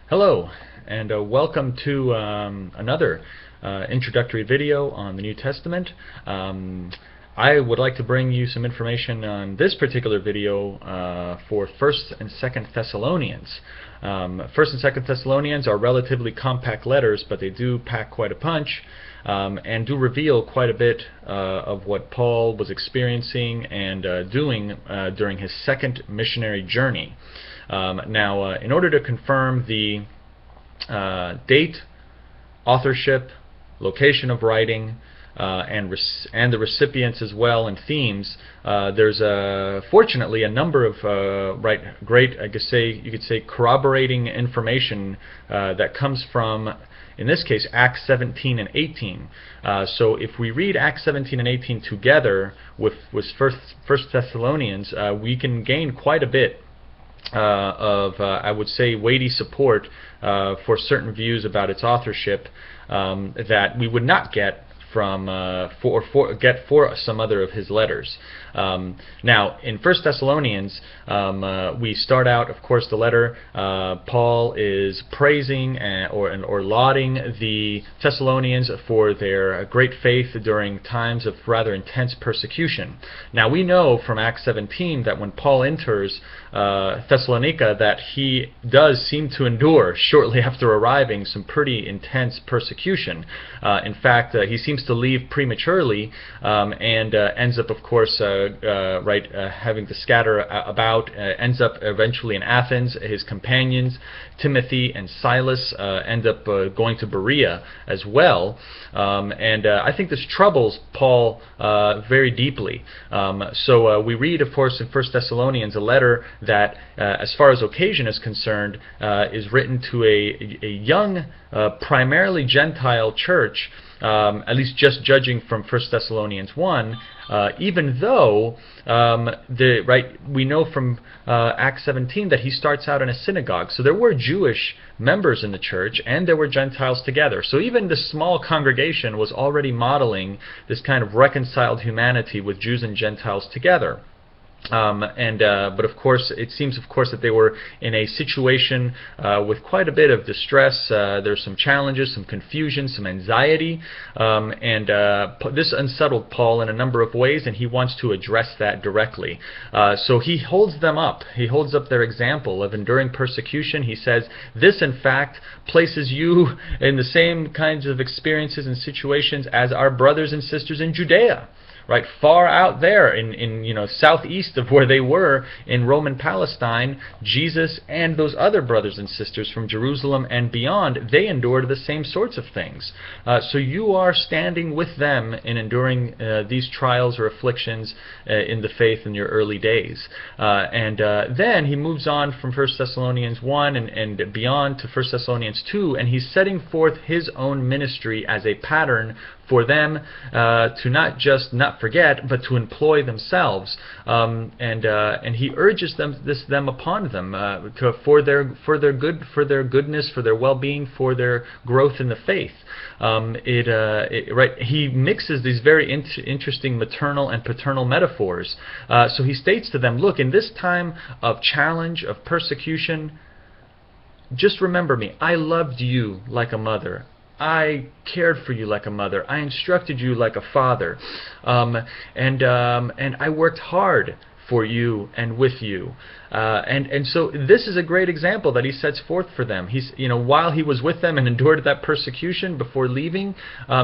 Hello, and welcome to another introductory video on the New Testament. I would like to bring you some information on this particular video for 1st and 2nd Thessalonians. 1st and 2nd Thessalonians are relatively compact letters, but they do pack quite a punch and do reveal quite a bit of what Paul was experiencing and doing during his second missionary journey. In order to confirm the date, authorship, location of writing, and the recipients as well, and themes, there's fortunately a number of great, you could say, corroborating information that comes from, in this case, Acts 17 and 18. So if we read Acts 17 and 18 together with First Thessalonians, we can gain quite a bit of, I would say, weighty support for certain views about its authorship that we would not get from for some other of his letters. Now, in 1 Thessalonians, we start out, of course, the letter. Paul is praising or lauding the Thessalonians for their great faith during times of rather intense persecution. Now, we know from Acts 17 that when Paul enters Thessalonica, that he does seem to endure, shortly after arriving, some pretty intense persecution. In fact, he seems to leave prematurely and ends up, of course, having to scatter about, ends up eventually in Athens. His companions, Timothy and Silas, end up going to Berea as well. I think this troubles Paul very deeply. So we read, of course, in 1 Thessalonians, a letter that, as far as occasion is concerned, is written to a young, primarily Gentile church, at least just judging from 1 Thessalonians 1, even though we know from Acts 17 that he starts out in a synagogue. So there were Jewish members in the church and there were Gentiles together. So even the small congregation was already modeling this kind of reconciled humanity with Jews and Gentiles together. But of course, it seems, of course, that they were in a situation with quite a bit of distress. There's some challenges, some confusion, some anxiety, this unsettled Paul in a number of ways, and he wants to address that directly. So he holds them up. He holds up their example of enduring persecution. He says, this, in fact, places you in the same kinds of experiences and situations as our brothers and sisters in Judea. Right, far out there in southeast of where they were in Roman Palestine, Jesus and those other brothers and sisters from Jerusalem and beyond, they endured the same sorts of things. So you are standing with them in enduring these trials or afflictions in the faith in your early days. Then he moves on from 1 Thessalonians 1 and beyond to 1 Thessalonians 2, and he's setting forth his own ministry as a pattern for them to not just not forget, but to employ themselves, and he urges them upon them for their goodness, for their well-being, for their growth in the faith. He mixes these very interesting maternal and paternal metaphors. So he states to them, look, in this time of challenge, of persecution, just remember me. I loved you like a mother. I cared for you like a mother. I instructed you like a father, and I worked hard for you and with you. So this is a great example that he sets forth for them. While he was with them and endured that persecution before leaving,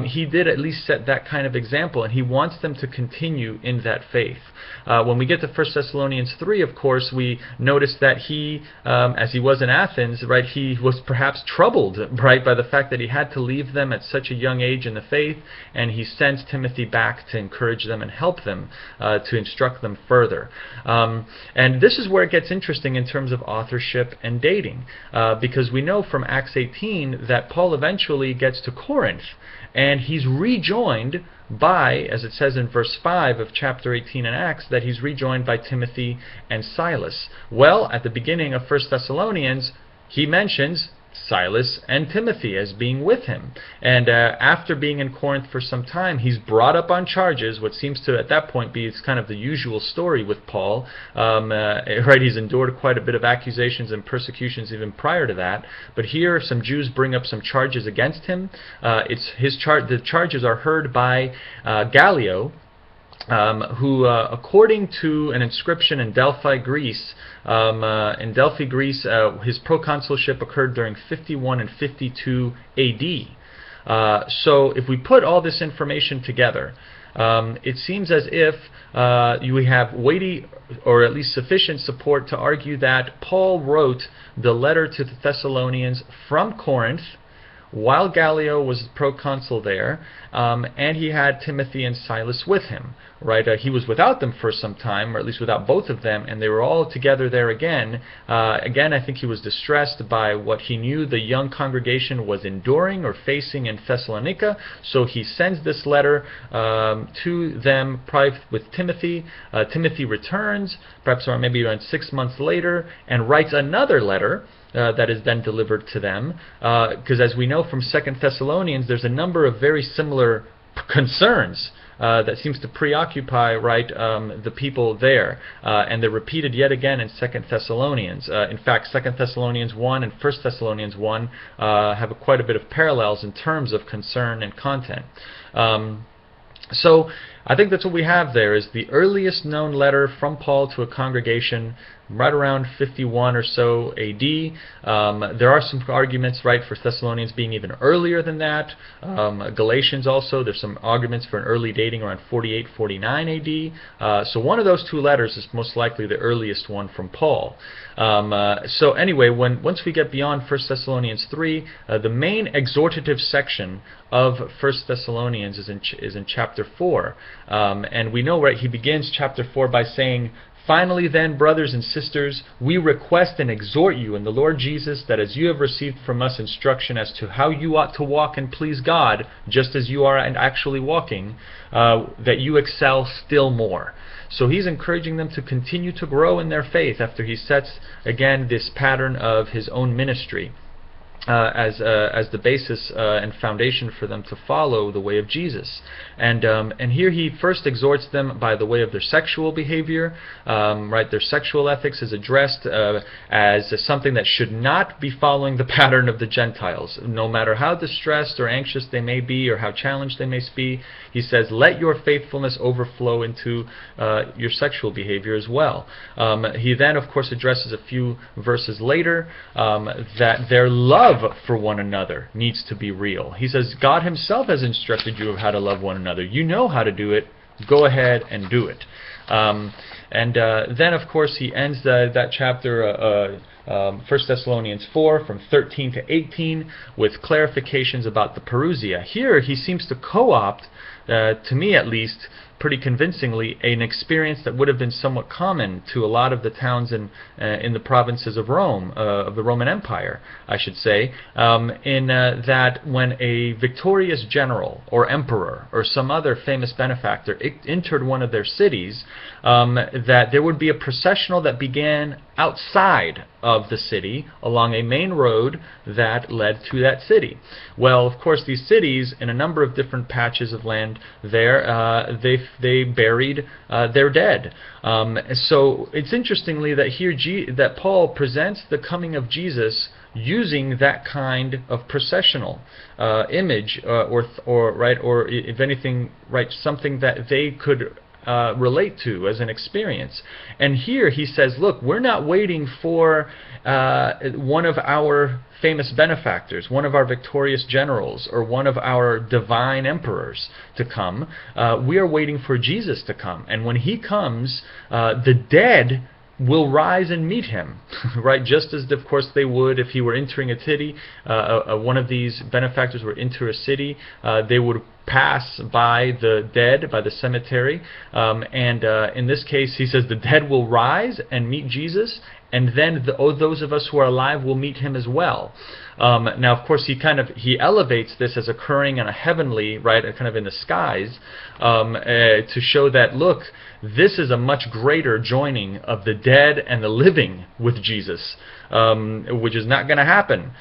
he did at least set that kind of example, and he wants them to continue in that faith. When we get to 1 Thessalonians 3, of course, we notice that he, as he was in Athens, he was perhaps troubled, by the fact that he had to leave them at such a young age in the faith, and he sends Timothy back to encourage them and help them, to instruct them further. And this is where it gets interesting in terms of authorship and dating, because we know from Acts 18 that Paul eventually gets to Corinth, and he's rejoined by, as it says in verse 5 of chapter 18 in Acts, that he's rejoined by Timothy and Silas. Well, at the beginning of 1 Thessalonians, he mentions Silas and Timothy as being with him. And after being in Corinth for some time, he's brought up on charges, what seems to at that point be it's kind of the usual story with Paul. Right, he's endured quite a bit of accusations and persecutions even prior to that. But here some Jews bring up some charges against him. The charges are heard by Gallio, who, according to an inscription in Delphi, Greece, his proconsulship occurred during 51 and 52 AD. So if we put all this information together, it seems as if we have weighty or at least sufficient support to argue that Paul wrote the letter to the Thessalonians from Corinth while Gallio was proconsul there, and he had Timothy and Silas with him. Right, he was without them for some time, or at least without both of them, and they were all together there again. Again, I think he was distressed by what he knew the young congregation was enduring or facing in Thessalonica, so he sends this letter to them with Timothy. Timothy returns, perhaps around maybe around 6 months later, and writes another letter that is then delivered to them, because as we know from 2 Thessalonians, there's a number of very similar concerns that seems to preoccupy the people there, and they're repeated yet again in 2 Thessalonians. In fact, 2 Thessalonians 1 and 1 Thessalonians 1 have quite a bit of parallels in terms of concern and content. So I think that's what we have there, is the earliest known letter from Paul to a congregation right around 51 or so AD. There are some arguments, for Thessalonians being even earlier than that. Galatians also, there's some arguments for an early dating around 48, 49 AD. So one of those two letters is most likely the earliest one from Paul. So anyway, once we get beyond 1 Thessalonians 3, the main exhortative section of 1 Thessalonians is in chapter 4. And we know, he begins chapter 4 by saying, "Finally then, brothers and sisters, we request and exhort you in the Lord Jesus that as you have received from us instruction as to how you ought to walk and please God, just as you are and actually walking, that you excel still more." So he's encouraging them to continue to grow in their faith after he sets, again, this pattern of his own ministry as the basis and foundation for them to follow the way of Jesus. And here he first exhorts them by the way of their sexual behavior. Their sexual ethics is addressed as something that should not be following the pattern of the Gentiles. No matter how distressed or anxious they may be or how challenged they may be, he says, let your faithfulness overflow into your sexual behavior as well. He then, of course, addresses a few verses later that their love for one another needs to be real. He says, God himself has instructed you of how to love one another. You know how to do it. Go ahead and do it. Then, of course, he ends that chapter, 1 Thessalonians 4, from 13 to 18, with clarifications about the Parousia. Here, he seems to co-opt, to me at least, pretty convincingly, an experience that would have been somewhat common to a lot of the towns in the provinces of Rome, of the Roman Empire, I should say, in that when a victorious general or emperor or some other famous benefactor entered one of their cities, that there would be a processional that began outside of the city along a main road that led to that city. Well, of course, these cities, in a number of different patches of land there, they buried their dead. So it's interestingly that here that Paul presents the coming of Jesus using that kind of processional image, or if anything, something that they could relate to as an experience. And here he says, look, we're not waiting for one of our famous benefactors, one of our victorious generals, or one of our divine emperors to come. We are waiting for Jesus to come. And when he comes, the dead will rise and meet him, just as, of course, they would if he were entering a city. One of these benefactors would enter a city. They would pass by the dead, by the cemetery, and in this case, he says the dead will rise and meet Jesus, and then those of us who are alive will meet him as well. Now, of course, he elevates this as occurring on a heavenly, kind of in the skies, to show that, look, this is a much greater joining of the dead and the living with Jesus. which is not going to happen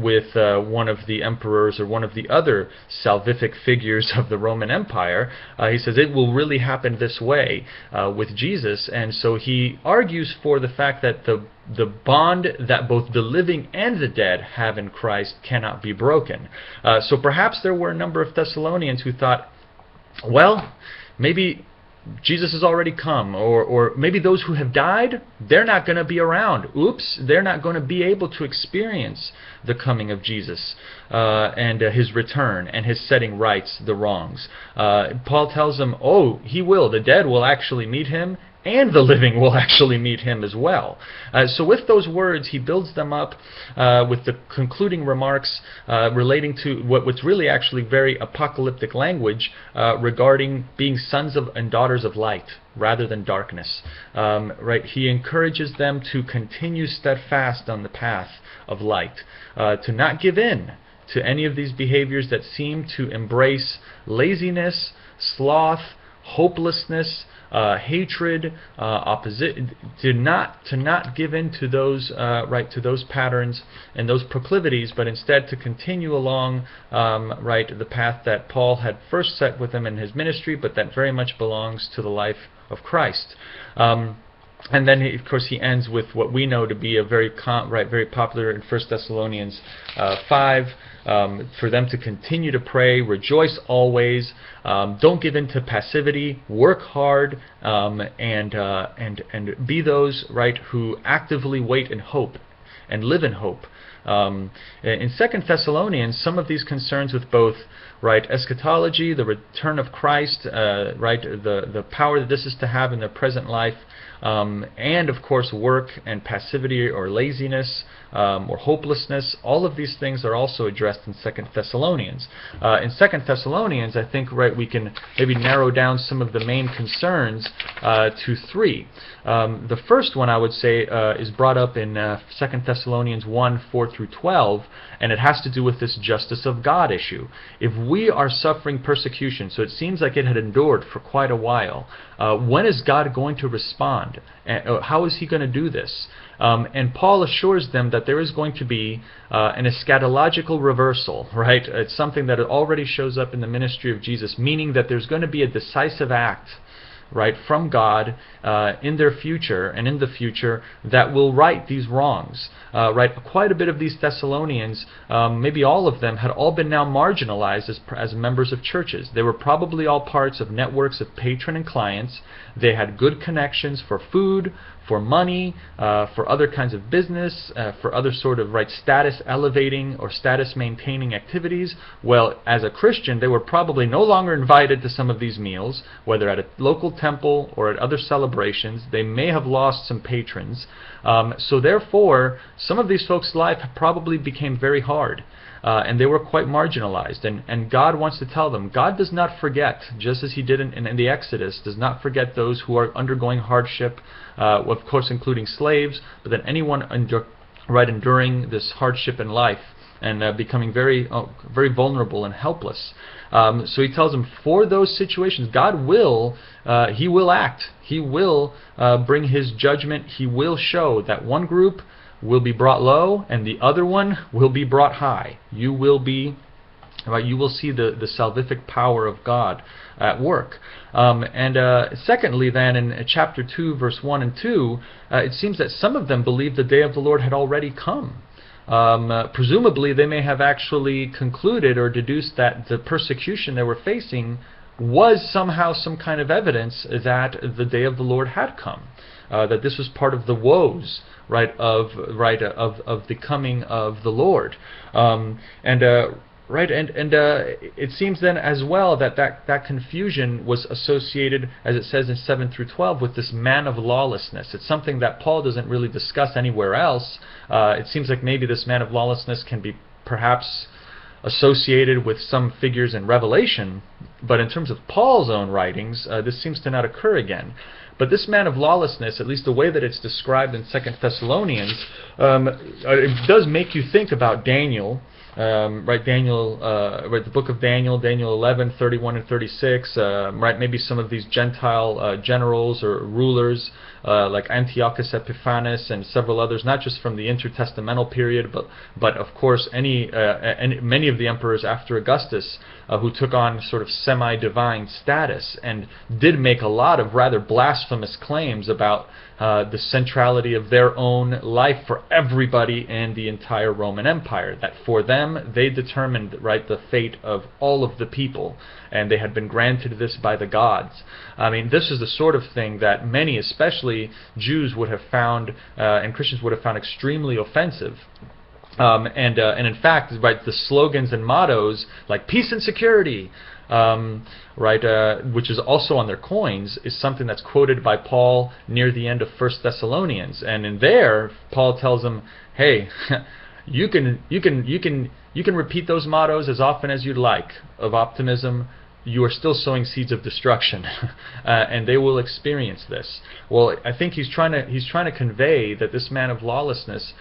with one of the emperors or one of the other salvific figures of the Roman Empire. He says it will really happen this way with Jesus, and so he argues for the fact that the bond that both the living and the dead have in Christ cannot be broken. So perhaps there were a number of Thessalonians who thought, well, maybe Jesus has already come, or maybe those who have died, they're not going to be around. Oops, they're not going to be able to experience the coming of Jesus and his return and his setting rights the wrongs. Paul tells them, oh, he will. The dead will actually meet him, and the living will actually meet him as well. So with those words, he builds them up with the concluding remarks relating to what's really actually very apocalyptic language regarding being sons of and daughters of light rather than darkness. Right? He encourages them to continue steadfast on the path of light, to not give in to any of these behaviors that seem to embrace laziness, sloth, hopelessness, hatred, to not give in to those to those patterns and those proclivities, but instead to continue along the path that Paul had first set with them in his ministry, but that very much belongs to the life of Christ. And then, of course, he ends with what we know to be a very popular in 1 Thessalonians 5, for them to continue to pray, rejoice always, don't give in to passivity, work hard, and be those who actively wait in hope and live in hope. In 2 Thessalonians, some of these concerns with both eschatology, the return of Christ, the power that this is to have in their present life, and of course work and passivity or laziness or hopelessness, all of these things are also addressed in 2 Thessalonians. In 2 Thessalonians, I think we can maybe narrow down some of the main concerns to three. The first one, I would say, is brought up in 2 Thessalonians 1, 4 through 12, and it has to do with this justice of God issue. If we are suffering persecution, so it seems like it had endured for quite a while, when is God going to respond? How is he going to do this? And Paul assures them that there is going to be an eschatological reversal, right? It's something that already shows up in the ministry of Jesus, meaning that there's going to be a decisive act, from God in their future and in the future that will right these wrongs. Quite a bit of these Thessalonians, maybe all of them, had all been now marginalized as members of churches. They were probably all parts of networks of patron and clients. They had good connections for food, for money, for other kinds of business, for other sort of status elevating or status maintaining activities. Well, as a Christian, they were probably no longer invited to some of these meals, whether at a local temple or at other celebrations. They may have lost some patrons. So therefore, some of these folks' life probably became very hard. And they were quite marginalized. And God wants to tell them, God does not forget, just as he did in the Exodus, does not forget those who are undergoing hardship, of course including slaves, but then anyone enduring this hardship in life and becoming very vulnerable and helpless. So he tells them, for those situations, God will, he will act. He will bring his judgment. He will show that one group will be brought low and the other one will be brought high. You will see the salvific power of God at work. Secondly, then, in chapter 2, verse 1 and 2, it seems that some of them believed the day of the Lord had already come. Presumably, they may have actually concluded or deduced that the persecution they were facing was somehow some kind of evidence that the day of the Lord had come. That this was part of the woes, of the coming of the Lord, it seems then as well that confusion was associated, as it says in 7 through 12, with this man of lawlessness. It's something that Paul doesn't really discuss anywhere else. It seems like maybe this man of lawlessness can be perhaps associated with some figures in Revelation, but in terms of Paul's own writings, this seems to not occur again. But this man of lawlessness, at least the way that it's described in 2 Thessalonians, it does make you think about Daniel right, Daniel, right, the book of Daniel, Daniel 11, 31 and 36, right, maybe some of these Gentile generals or rulers like Antiochus Epiphanes and several others, not just from the intertestamental period, but of course many of the emperors after Augustus who took on sort of semi-divine status and did make a lot of rather blasphemous claims about the centrality of their own life for everybody in the entire Roman Empire, that for them they determined, right, the fate of all of the people, and they had been granted this by the gods. I mean, this is the sort of thing that many, especially Jews, would have found and Christians would have found extremely offensive. And in fact, right, the slogans and mottos like peace and security, right, which is also on their coins, is something that's quoted by Paul near the end of 1 Thessalonians. And in there, Paul tells them, hey, you can repeat those mottos as often as you'd like of optimism. You are still sowing seeds of destruction, and they will experience this. Well, I think he's trying to convey that this man of lawlessness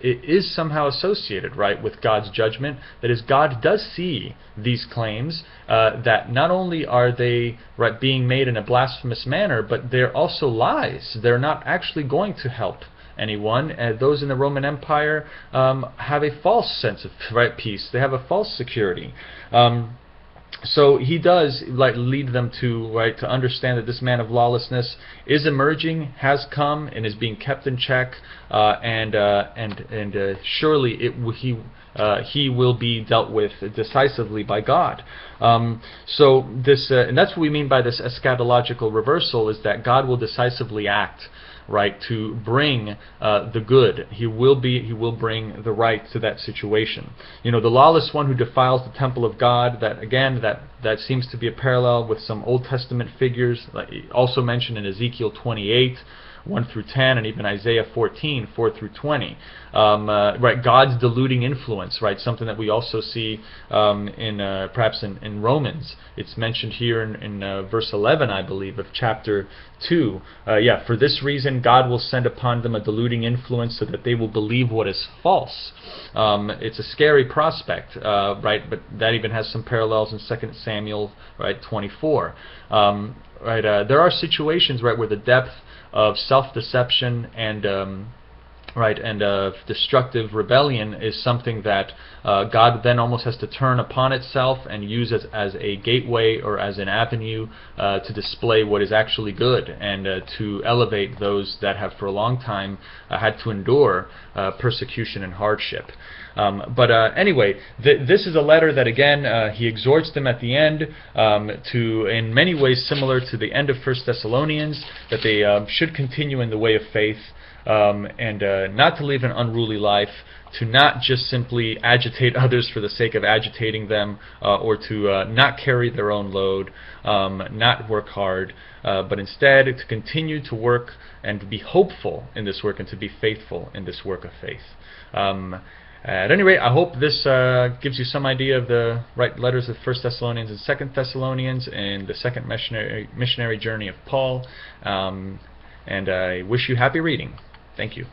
is somehow associated, right, with God's judgment. That is, God does see these claims that not only are they, right, being made in a blasphemous manner, but they're also lies. They're not actually going to help anyone. Those in the Roman Empire have a false sense of, right, peace. They have a false security. So he does, like, lead them to, right, to understand that this man of lawlessness is emerging, has come, and is being kept in check, and surely he will be dealt with decisively by God. So this, and that's what we mean by this eschatological reversal, is that God will decisively act, right, to bring the good. He will bring the right to that situation. You know, the lawless one who defiles the temple of God, that again, that seems to be a parallel with some Old Testament figures, like also mentioned in Ezekiel 28, 1 through 10, and even Isaiah 14, 4 through 20. Right, God's deluding influence, right, something that we also see perhaps in Romans. It's mentioned here in verse 11, I believe, of chapter 2. Yeah, for this reason God will send upon them a deluding influence so that they will believe what is false. It's a scary prospect, right, but that even has some parallels in 2 Samuel, right, 24. Right, there are situations, right, where the depth of self-deception and destructive rebellion is something that God then almost has to turn upon itself and use as a gateway or as an avenue to display what is actually good, and to elevate those that have for a long time had to endure persecution and hardship. But anyway, this is a letter that, again, he exhorts them at the end to, in many ways similar to the end of 1 Thessalonians, that they should continue in the way of faith, and not to live an unruly life, to not just simply agitate others for the sake of agitating them, or to not carry their own load, not work hard, but instead to continue to work and to be hopeful in this work and to be faithful in this work of faith. At any rate, I hope this gives you some idea of the right letters of 1 Thessalonians and 2 Thessalonians and the second missionary journey of Paul. And I wish you happy reading. Thank you.